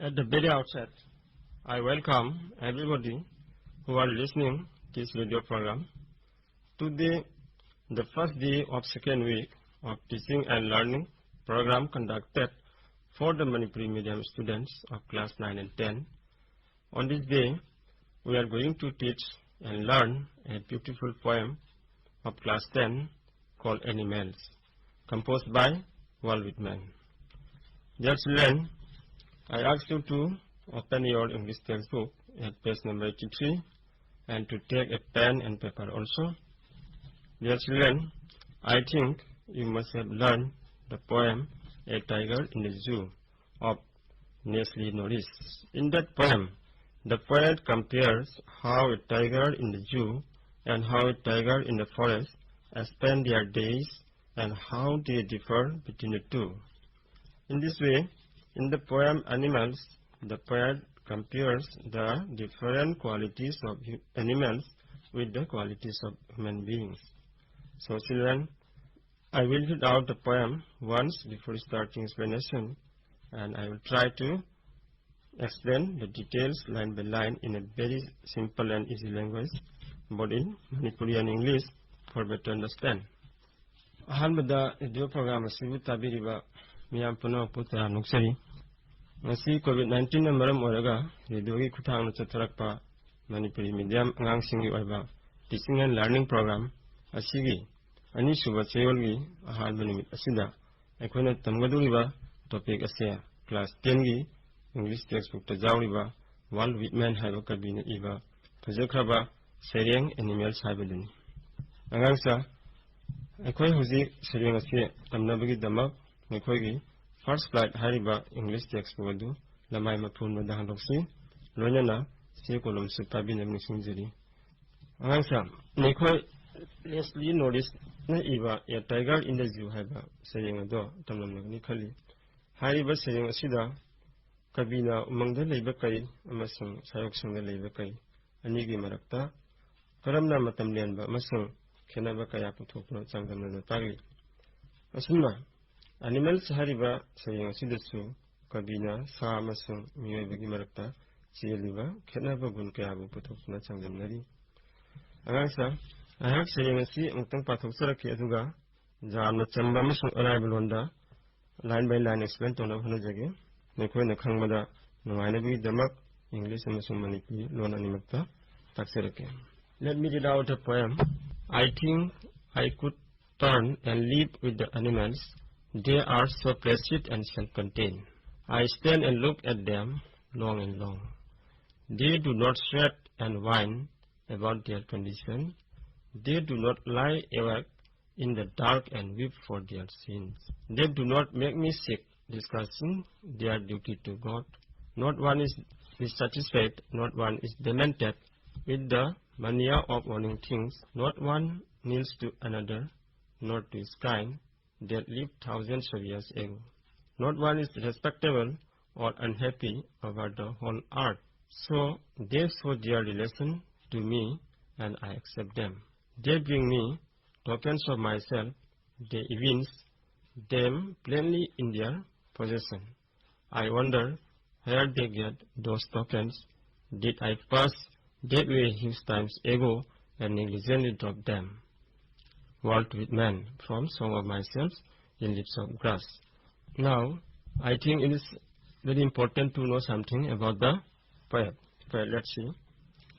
At the very outset, I welcome everybody who are listening to this radio program. Today, the first day of second week of teaching and learning program conducted for the Manipuri medium students of class 9 and 10. On this day, we are going to teach and learn a beautiful poem of class 10 called Animals, composed by Walt Whitman. Dear children, I ask you to open your English textbook at page number 83 and to take a pen and paper also. Dear children, I think you must have learned the poem A Tiger in the Zoo of Nestle Norris. In that poem, the poet compares how a tiger in the zoo and how a tiger in the forest spend their days and how they differ between the two. In this way, in the poem Animals, the poet compares the different qualities of animals with the qualities of human beings. So children, I will read out the poem once before starting explanation, and I will try to explain the details line by line in a very simple and easy language, both in Manipuri and English, for better understand. Ahanbada radio program asibu tabiriba miyam puno putra nuksari. Ngasi COVID-19 na maram oraga radio gi khutang na chatharakpa Manipuri medium angang singi oiba teaching and learning program asigi ani suba cheyol gi ahanba nimit asida aikhoina tamgaduriba topic ase class 10 gi English textbook ta jawriba Walt Whitman haiba kabina iba fajakraba sereng Animals haibaduni angangsa aikhoi huji sereng ase tamnabagi damak aikhoi gi first flight hariba English textbook adu lamai mapun da handoksi loinana se kolom su tabina mnisingjiri angangsa aikhoi Leslie Norris na iba A Tiger in the Zoo haiba sereng ado tamnamnagni khali hariba sereng asida kabina umangda leiba kai amasung sayoksung da leiba kai anigi marakta karamna matam lenba amasung khenaba kaya puthokna changdamna tagi asunna Animals hariba sayang asidasu kabina sa amasung miyoibagi marakta cheliba khenaba gun kaya bu puthokna changdamnari angangsa ahak sayang asi amtang pathoksarakhi aduga jamna chamba amasung arrival onda line by line explain tona hunajage nekhoina khangmada nungainabagi damak English amasung Manipuri lon animakta taksarake. Let me read out a poem. I think I could turn and live with the animals. They are so placid and self-contained. I stand and look at them long and long. They do not sweat and whine about their condition. They do not lie awake in the dark and weep for their sins. They do not make me sick discussing their duty to God. Not one is dissatisfied, not one is demented with the mania of wanting things. Not one kneels to another, nor to his kind that lived thousands of years ago. Not one is respectable or unhappy over the whole earth. So they show their relation to me, and I accept them. They bring me tokens of myself. They evince them plainly in their possession. I wonder where they get those tokens. Did I pass that way huge times ago and negligently drop them? Walt Whitman, from Song of Myself in Leaves of Grass. Now, I think it is very important to know something about the poet. Let's see.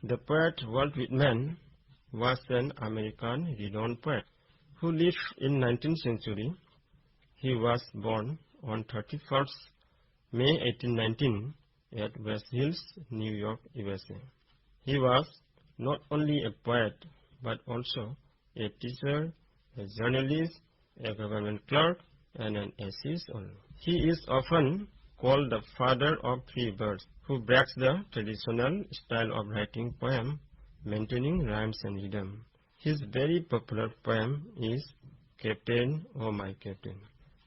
The poet Walt Whitman was an American renowned poet who lived in 19th century. He was born on 31st May 1819 at West Hills, New York, USA. He was not only a poet but also a teacher, a journalist, a government clerk, and an essayist. He is often called the father of three birds, who breaks the traditional style of writing poem, maintaining rhymes and rhythm. His very popular poem is Captain, Oh My Captain.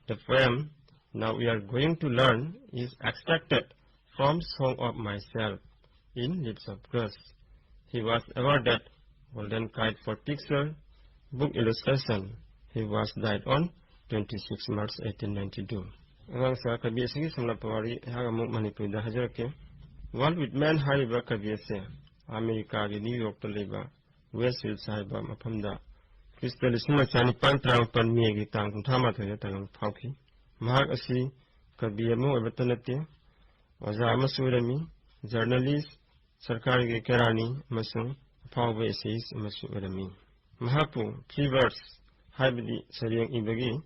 The poem now we are going to learn is extracted from Song of Myself in Leaves of Grass. He was awarded Golden Kite for picture, book illustration. He was died on 26 March 1892. Angangsa kabi sigi samla pawari hagamuk Manipuri da hajarake. World with man hariba kabi se America gi New York to leba West Hill sahiba mafamda Crystal isma chani pantrang pan mi gi tang thama thoya tang phauki. Mahak asi kabi amu abatanate Waza amasurami journalist sarkari gi kerani masung phawbe essays amasurami. Mahapu fevers haibidi sariyang ibagi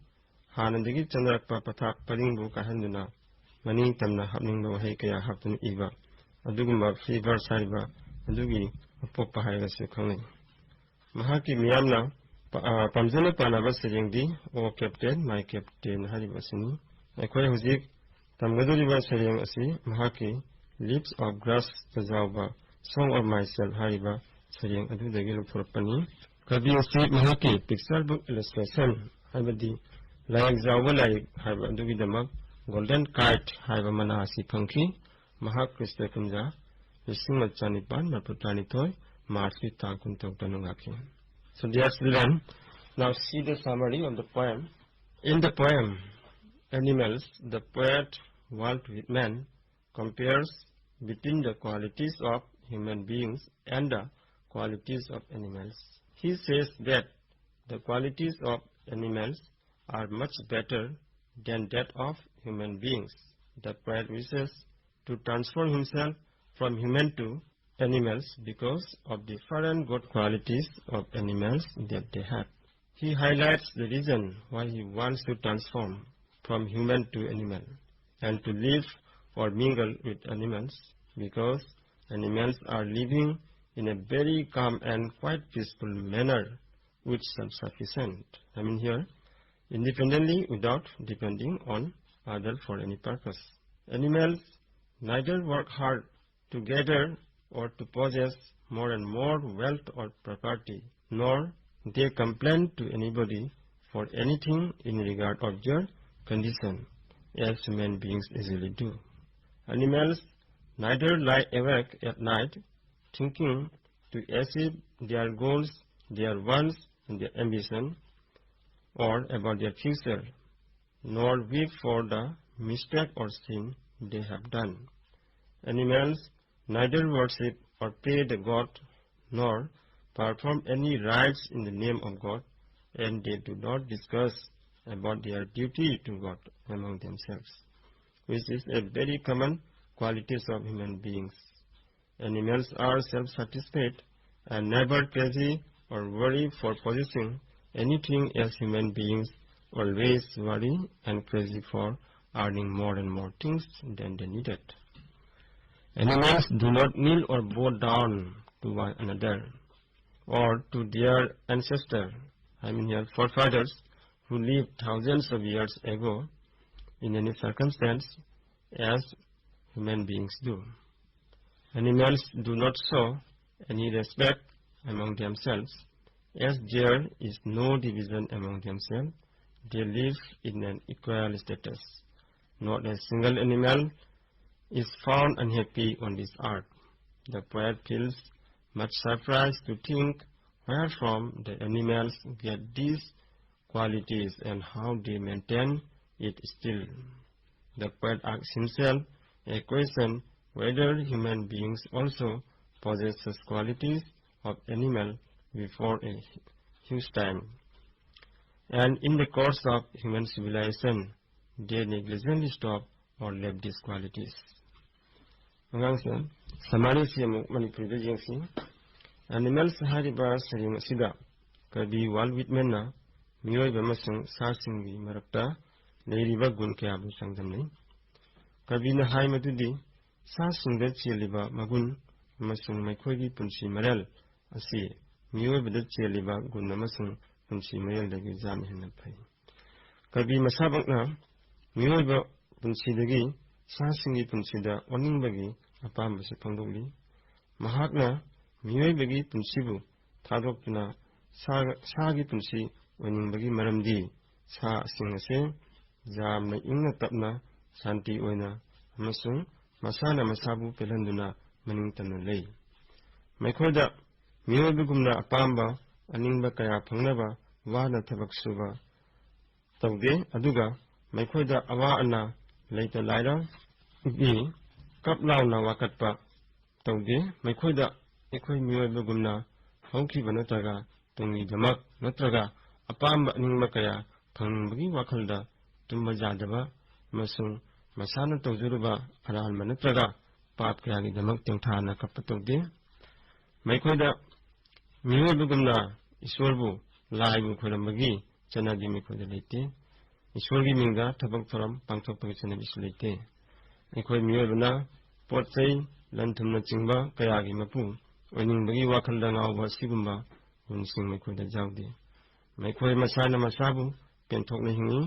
Hanandagi Chandrakpa Pathak Paringbu Kahanduna Maning Tamna happening the Hakaya Hapton Eva Adugumba Fever Sariba Adugi Popa Haigas Kong Mahaki Miamna Pamzana Panava Serengdi or Captain, my Captain Haribasini Aqua Huzik Tamgaduriva Sereng Asi Mahaki Lips of Grass Tazauba Song of Myself Hariba Sereng Adu the Gilu for Pani Kabi State Mahaki Pixel Book Illustration Habadi Like Zawalai have a Dugidamak, Golden Kite have a Manasi Punky, Mahak Christakunja, the Singha Chanipan, Maputani Toy, Marsi Takun Tanungaki. So, dear children, now see the summary of the poem. In the poem, Animals, the poet Walt Whitman compares between the qualities of human beings and the qualities of animals. He says that the qualities of animals are much better than that of human beings. The poet wishes to transform himself from human to animals because of the different good qualities of animals that they have. He highlights the reason why he wants to transform from human to animal and to live or mingle with animals because animals are living in a very calm and quite peaceful manner which is self-sufficient. I mean here, independently without depending on others for any purpose. Animals neither work hard to gather or to possess more and more wealth or property, nor they complain to anybody for anything in regard of their condition, as human beings easily do. Animals neither lie awake at night thinking to achieve their goals, their wants, and their ambition, or about their future, nor weep for the mistake or sin they have done. Animals neither worship or pray the God, nor perform any rites in the name of God, and they do not discuss about their duty to God among themselves, which is a very common qualities of human beings. Animals are self-satisfied and never crazy or worry for possessing anything as human beings always worry and crazy for earning more and more things than they needed. Animals do not kneel or bow down to one another or to their ancestors, I mean here forefathers who lived thousands of years ago in any circumstance as human beings do. Animals do not show any respect among themselves. As there is no division among themselves, they live in an equal status. Not a single animal is found unhappy on this earth. The poet feels much surprised to think where from the animals get these qualities and how they maintain it still. The poet asks himself a question whether human beings also possess such qualities of animal before a huge time. And in the course of human civilization, they negligently stop or left these qualities. Animals hariba saring asida kabi Walt Whitman miyoi bamasung sarsinggi marakta leiriba gun kyabu sangdamni. Kabi na hai madudi sarsingda cheliba magun amasung maikhoigi punsi marel asi miyoi bada cheliba gun amasung punsi marel dagi jam henna phai. Kabi masabakna miyoi ba punsi dagi sarsinggi punsida oningbagi apambase phangdokli. Mahakna miyoi bagi punsibu thadokna sagi punsi oningbagi maramdi sa singase jamna ingna tapna santi oina amasung masana masabu pelanduna maningtamna lei. Maikhoda miyoi bagumna apamba aningba kaya phangnaba wana thabak suba tawde aduga maikhoda awa ana later later B kap lao na wakat pa tawde maikhoy da ikhoy miyoy bagumna hongki banatraga tungi jamak natraga apamba ningma kaya phangbagi wakhalda tumba jadaba masung masana tawjuruba aral manatraga pap kaya gi jamak tingthana kapatawde maikhoy da miyoy bagumna isorbu laibu khorambagi chanadi maikhoy da leite Ishwargi mingda tabak thoram pangthok pagi chana bisu leite Ikhoy miyoybana potsai lanthumna chingba kayagi mapu oningbagi wakhalda ngawba sigumba unsing maikhoy da jawde maikhoy masana masabu penthokna hingi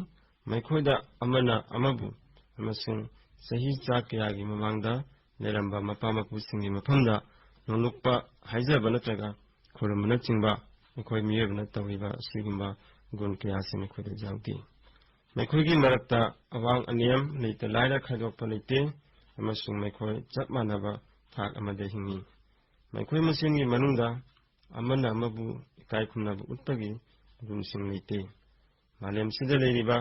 maikhoy da amana amabu amasung sahi cha kayagi mamangda leramba mapa mapu singi maphamda nonukpa haijaba natraga khorambana chingba ikhoy miyoybana tawiba sigumba gun kayasi maikhoy da jawde Maikhoygi marakta awang aniyam leita laira khaidokpa leite amasung maikhoy chap manaba thak amade hingi maikhoy masengi manungda amana amabu ikai khumnabu utpagi gunsing leite malem sida leiriba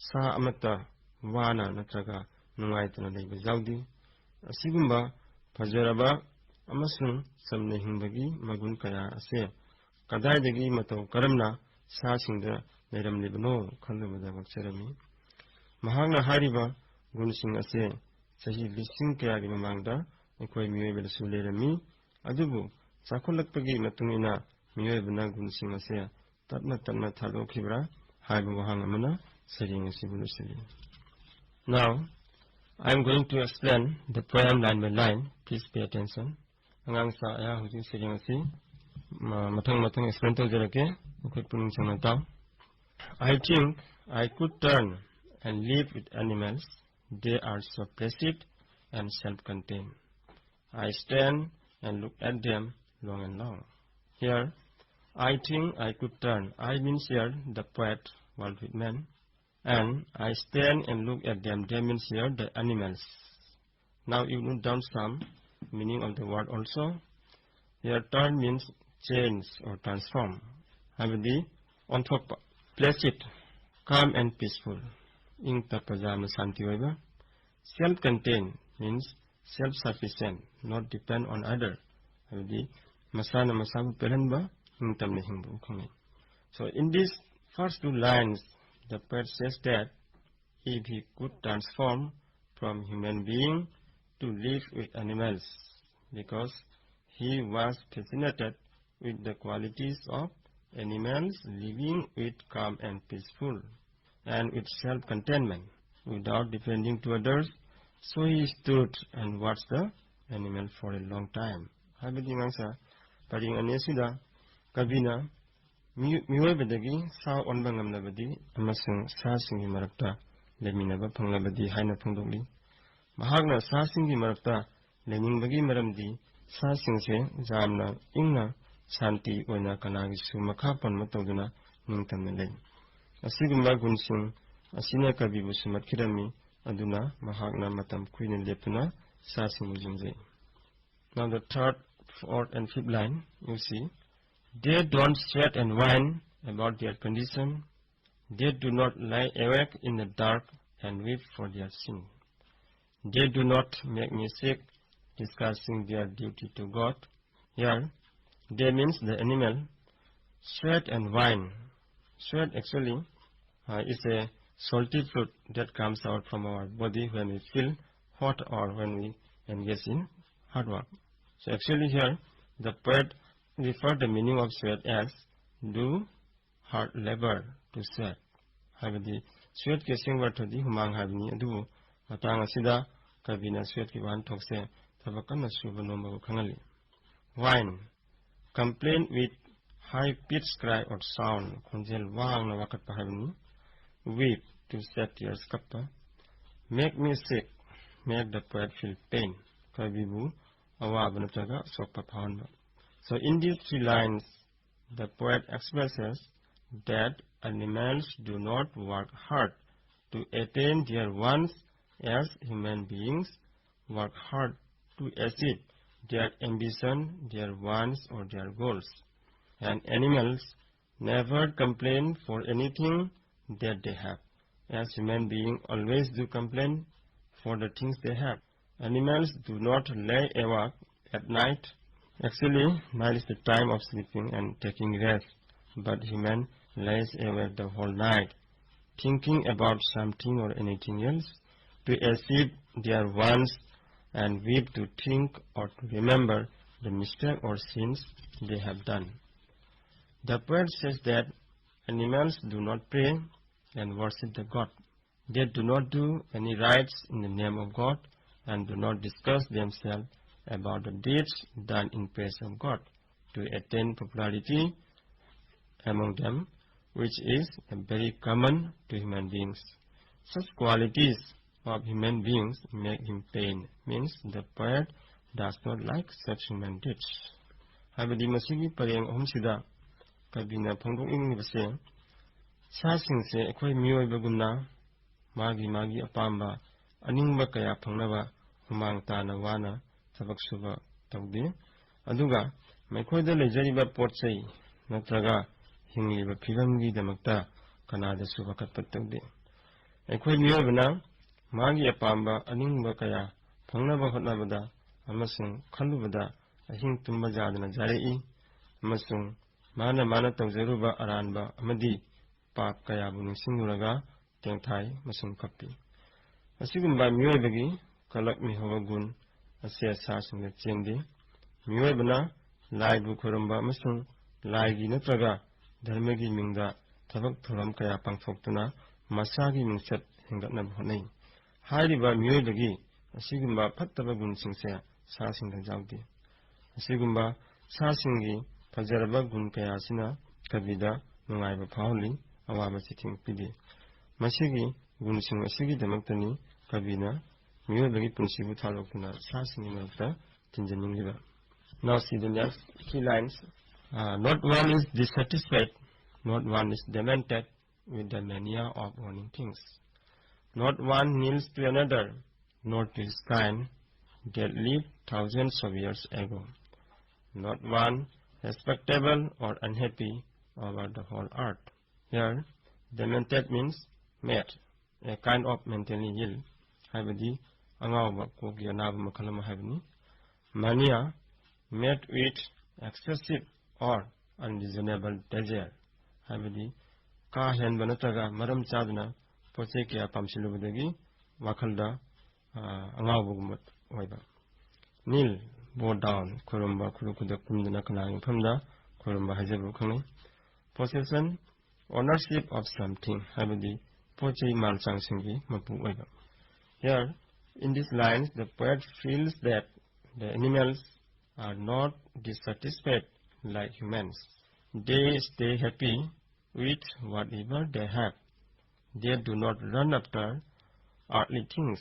sa amata wana natraga nungaitana leiba jawdi asigumba fajaraba amasung samne hingbagi magun kaya ase kadaidagi matau karamna sa singda Leram libno khalubada bakcharami mahangna hariba gunsing ase sahi lising kayagi mamangda ikhoy miyoybada sulerami adubu chakhulakpagi matungina miyoybana gunsing ase tatna thalokibra haiba wahang amana saring asibulusili Now I am going to explain the poem line by line. Please pay attention. Angang sa aya hujing saring asi matang explain tawjarake ikhoy puning changna I think I could turn and live with animals. They are so placid and self-contained. I stand and look at them long and long. Here, I think I could turn. I means here the poet world with men. And I stand and look at them. They means here the animals. Now you note down some meaning of the word also. Here turn means change or transform. I will be on top. Placid, calm and peaceful. Ing tapajama santi oiba. Self-contained means self-sufficient, not depend on other. Abdi masana masabu pelanba ing tamne hingbu khangai. So in these first two lines, the poet says that if he could transform from human being to live with animals, because he was fascinated with the qualities of animals living with calm and peaceful and with self-containment without depending to others. So he stood and watched the animal for a long time. Habidi ngangsa paring anesida kabina miyoybadagi sa onba ngamnabadi amasung sa singi marakta leminaba phanglabadi haina phangdokli mahakna sa singi marakta leningbagi maramdi sa singse jamna ingna Santi oina kanagi su makhapan matawduna ningtamna lei asigumba gunsing asina kabibu sumatkirami aduna mahakna matam kuina lepuna sasingu jingjai Now the third, fourth and fifth line you see they don't sweat and whine about their condition. They do not lie awake in the dark and weep for their sin. They do not make music discussing their duty to God. Here they means the animal. Sweat and wine. Sweat actually is a salty fluid that comes out from our body when we feel hot or when we engage in hard work. So actually here the poet referred the meaning of sweat as do hard labor to sweat. Habidi sweat ke singwa to di humang habini adu matang asida kabina sweat ki wan thokse tabakan suba nomba khangali. Wine. Complain with high-pitched cry or sound, konjel wang na wakat pahabini. Weep to shed tears kappa. Make me sick, make the poet feel pain. Kabibu awabanataga sokpa pahanba. So in these three lines, the poet expresses that animals do not work hard to attain their wants as human beings work hard to achieve their ambition, their wants or their goals. And animals never complain for anything that they have. as human beings always do complain for the things they have. Animals do not lay awake at night. Actually, night is the time of sleeping and taking rest, but human lays awake the whole night, thinking about something or anything else, to achieve their wants, and weep to think or to remember the mistake or sins they have done. The poet says that animals do not pray and worship the God. They do not do any rites in the name of God and do not discuss themselves about the deeds done in praise of God to attain popularity among them, which is very common to human beings. Such qualities of human beings make him pain, means the poet does not like such human deeds. Habadi masigi pareng ohumsida kabina phongdokning base sasingse ekhoi miyoi bagumna magi apamba aningba kaya phangnaba humang tana wana thabak suba tawde aduga maikhoida lejariba potchai natraga hingliba phibamgi damakta kanada suba katpat tawde ekhoi miyobana magi apamba aningba kaya phangnaba hotnabada amasung khalubada ahing tumba jadana jarei amasung mana tawjaruba aranba amadi pap kaya bu ningsinguraga tengthai masung kappi asigumba miyoibagi kalak mihobagun asia sasungna chengde miyoibana laibu khurumba masung laigi natraga dharmagi mingda thabak thoram kaya pangthoktuna masagi mingsat hengatna bhonai hairiba miyoibagi asigumba phattaba gunsingse sasingda jawde asigumba sasingi fajaraba gun kaya sina kabida nungaiba phawli awaba chithing pide masigi gunsing asigi damaktani kabina miyobagi punsibu thalokuna sasingi makta tinjaningliba. Now see the next three lines. Not one is dissatisfied, not one is demented with the mania of owning things. Not one kneels to another, nor to his kind that lived thousands of years ago. Not one respectable or unhappy over the whole earth. Here, demented means mad, a kind of mentally ill. Habadi angawba kogi anaba makalama habni. Mania, met with excessive or unreasonable desire. Habadi ka hen banataga maram chadna poche kya pamsilubadagi wakalda angawba gumat waiba. Nil, bow down, kurumba kurukuda kumdana kanang pamda, kurumba hajabu kani. Possession, ownership of something, habadi poche mal sangsingi mapu waiba. Here, in these lines, the poet feels that the animals are not dissatisfied like humans. They stay happy with whatever they have. They do not run after earthly things.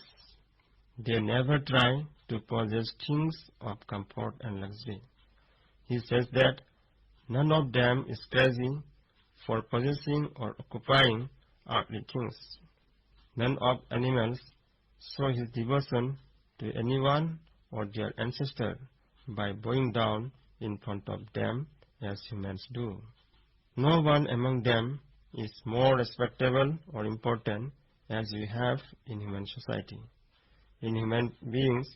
They never try to possess things of comfort and luxury. He says that none of them is crazy for possessing or occupying earthly things. None of animals show his devotion to anyone or their ancestor by bowing down in front of them as humans do. No one among them is more respectable or important as we have in human society. In human beings,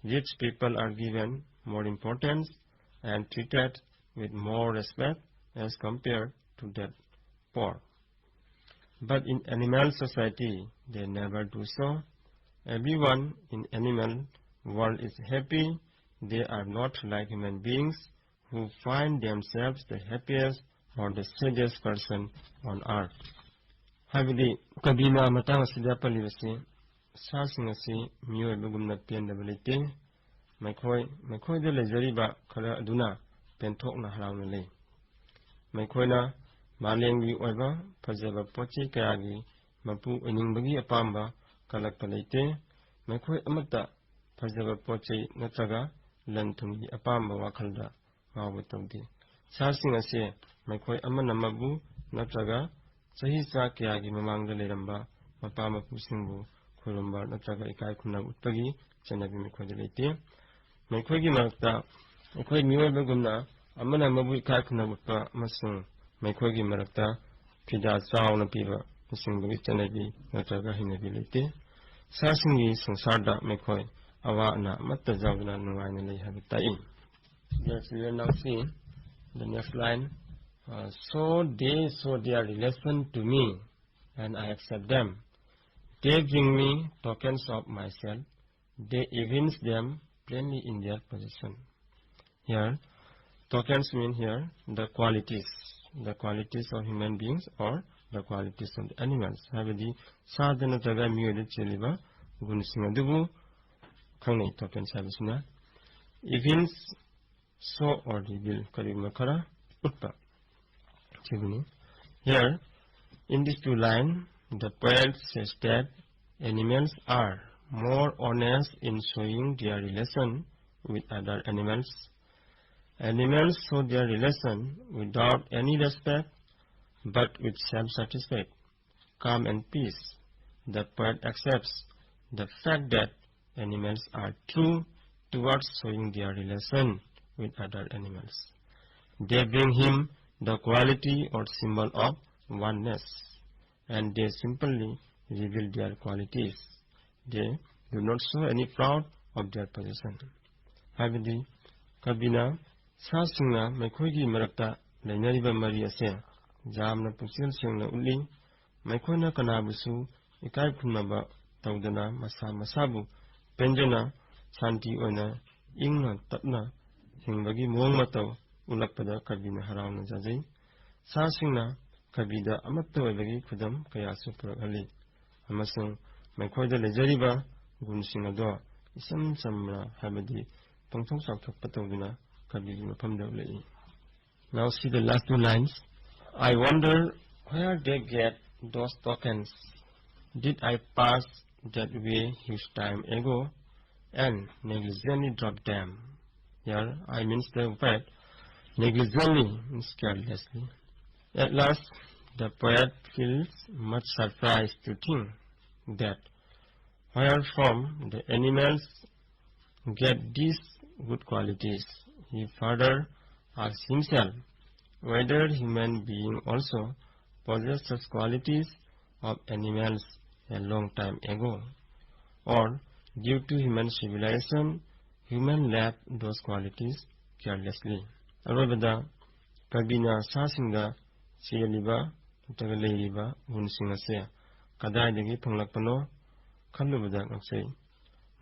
rich people are given more importance and treated with more respect as compared to the poor. But in animal society, they never do so. Everyone in animal world is happy. They are not like human beings who find themselves the happiest or the saddest person on earth. Habidi kabina matang sida palibasi sasingasi miyoy bagumna pendabilite maikhoy de lejariba khara aduna penthokna harawna le maikhoyna malengwi oiba phajaba pochi kayagi mapu oningbagi apamba kalakta leite maikhoy amata phajaba pochi natraga lanthumgi apamba wakhalda ngawa tawdi sasingase maikhoy amana mabu natraga sahi sa kayagi mamangda leramba mapa mapusingbu khurumba natraga ikai khuna utpagi chanabi maikhoy de leite maikhoy gi marakta maikhoy miyoy bagumna amana mabu ikai khuna utpa masung maikhoy gi marakta phida chawna piba Singha Chanabi, Nataga Hinability, Sasingi, Sansarda, Mekoi, Awana, Matazavana, Nuanali Habitai. Yes, we are now seeing the next line. So they show their relation to me, and I accept them. They bring me tokens of myself. They evince them plainly in their position. Here, tokens mean here the qualities of human beings or the qualities of the animals. Habidi sadhana taga miyode cheliba gunsinga dubu kangnei tokens habisina evince show or reveal karima kara utpa chibuni. Here, in these two lines, the poet says that animals are more honest in showing their relation with other animals. Animals show their relation without any respect, but with self-satisfied, calm and peace. The poet accepts the fact that animals are true towards showing their relation with other animals. They bring him the quality or symbol of oneness, and they simply reveal their qualities. They do not show any proud of their position. Habidi kabina sasingna mekhoigi marakta lainariba mari ase jamna pusil singna uli mekhoina kanabusu ikai phunaba tawdana masa masabu penjana shanti oina ingna tapna hingbagi mong mataw ulakpada kabina harawna jajai sasingna kabida amatta oibagi khudam kayasu puraghali amasung mekhoida lejariba gunsinga do isam samra habadi pangthong sakthokpa tawduna kabigi mafamda ulai. Now see the last two lines. I wonder where they get those tokens. Did I pass that way huge time ago and negligently drop them? Here I means the word negligently means carelessly. At last the poet feels much surprised to think that where from the animals get these good qualities. He further asks himself whether human beings also possess such qualities of animals a long time ago, or due to human civilization, human left those qualities carelessly. Arabada kabina sasinga siyaliba tagalayriba gunsinga se kadaidagi panglakpano khalubada ngaksai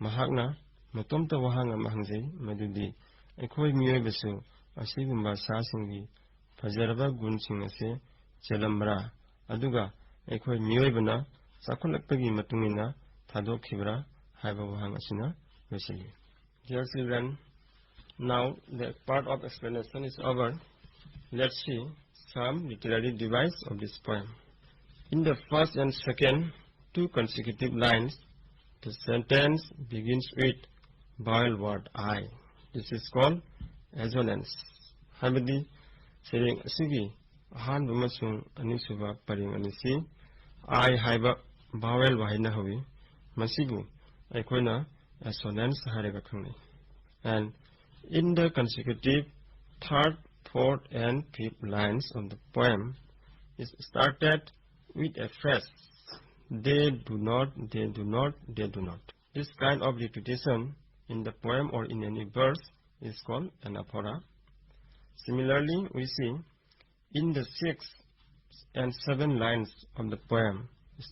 mahakna matomta wahanga mahangjai madudi ekhoi miyoibasu asigumba sasingi fajaraba gunsing ase chelambra aduga ekhoi miyoibana sakhulakpagi matungina thadokhibra haiba wahang asina losili. Dear children, now the part of explanation is over. Let's see some literary device of this poem. In the first and second two consecutive lines, the sentence begins with vowel word I. This is called assonance. Habidi saying asigi ahan bamasung anisuba paring anisi I haiba vowel wahina hawi masibu aikoina assonance harega khangni. And in the consecutive third, fourth and fifth lines of the poem is started with a phrase they do not, they do not, they do not. This kind of repetition in the poem or in any verse is called anaphora. Similarly, we see in the 6 and 7 lines of the poem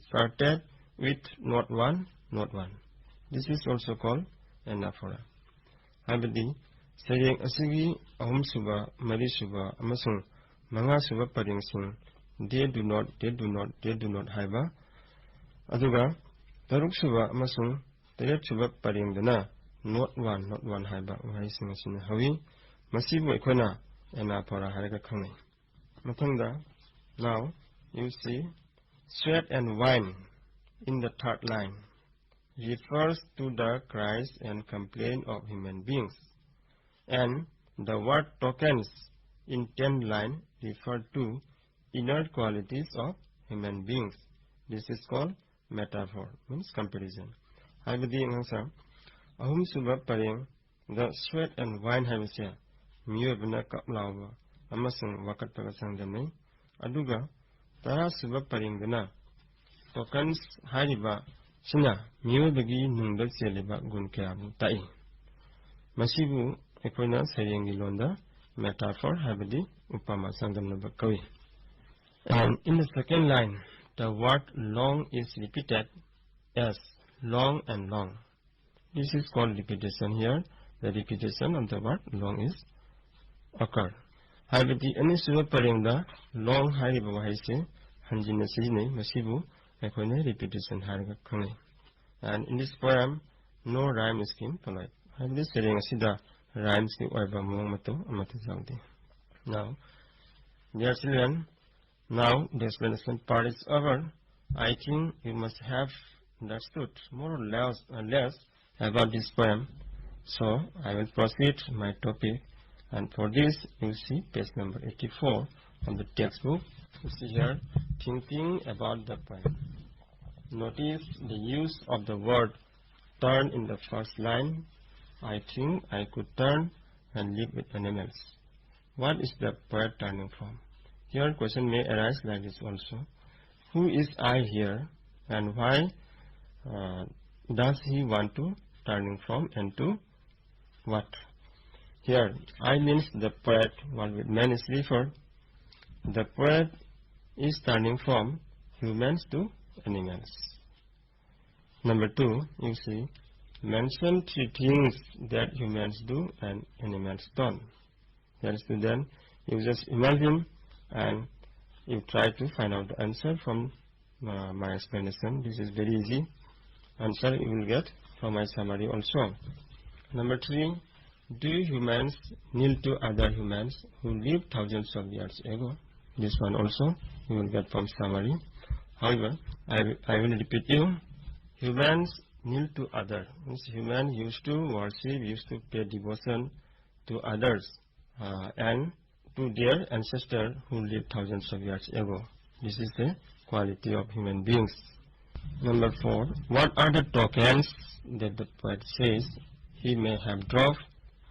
started with not one, not one. This is also called anaphora. Habidi saying asigi ahum suba, mari suba, amasung manga suba paring sing they do not, they do not, they do not haiba. Aduga taruk suba amasung tayat suba paring dana not one haiba uhai sing asina hawi masibu ekhona anaphora harega khangni. Mathangda now you see sweat and wine in the third line refers to the cries and complaint of human beings, and the word tokens in 10th line refer to inner qualities of human beings. This is called metaphor, means comparison. Habidi ngasa ahum suba paring the sweat and wine habisya miyobna kaplawa amasung wakat pagasang damai aduga tara suba paring dana tokens hariba sina miyobagi nungdal cheleba gun kyabu tai. Masibu ekoina sayengi londa metaphor habidi upama sangdamnaba kawi. And in the second line, the word long is repeated as long and long. This is called repetition here. The repetition of the word long is occur. Habidi anisuba parengda long hariba wahise hanjina sijine masibu ekoina repetition hariga khangi. And in this poem, no rhyme scheme followed. Habidi sereng asida rhymes ki oiba mong mato amata jangde. Now, dear children, now the explanation part is over. I think you must have understood more or less about this poem. So I will proceed my topic, and for this you see page number 84 on the textbook. You see here, thinking about the poem. Notice the use of the word turn in the first line. I think I could turn and live with animals. What is the poet turning from? Here question may arise like this also. Who is I here, and why does he want to turning from, and to what? Here I means the poet, while with man is referred. The poet is turning from humans to animals. Number 2, you see, mention 3 things that humans do and animals don't. That is, then you just imagine and you try to find out the answer from my explanation. This is very easy. Answer you will get from my summary also. Number 3, do humans kneel to other humans who lived thousands of years ago? This one also you will get from summary. However, I will repeat you. Humans kneel to others. Humans used to worship, used to pay devotion to others and to their ancestors who lived thousands of years ago. This is the quality of human beings. Number 4, what are the tokens that the poet says he may have dropped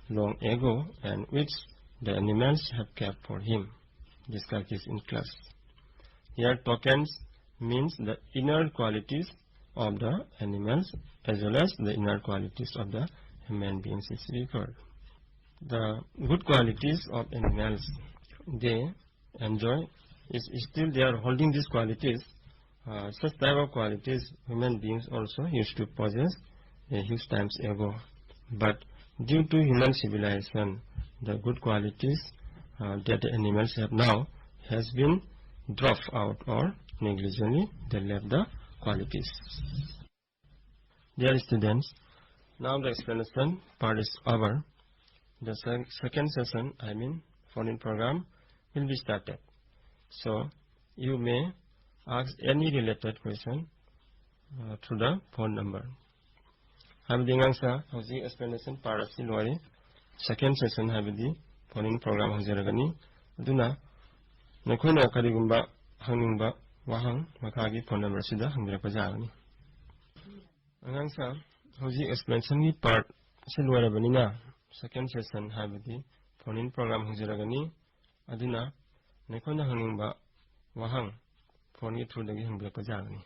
long ago and which the animals have kept for him? Discuss this in class. Here tokens means the inner qualities of the animals as well as the inner qualities of the human beings is referred. The good qualities of animals they enjoy is still they are holding these qualities. Such type of qualities human beings also used to possess a huge times ago. But due to human civilization, the good qualities that the animals have now has been dropped out or negligently they left the qualities. Dear students, now the explanation part is over. The second session, phone-in program, will be started. So you may ask any related question through the phone number. Habdi ngangsa hoji explanation part asi loi. Second session habdi phone-in program hojaragani. Aduna nakhona karigumba hangingba wahang makhagi phone number sida hangirapa jagani. Angangsa hoji explanation ni part si loirabani na second session habdi phone-in program hojaragani. Aduna nakhona hangingba wahang phone through dagi hangirapa jagani.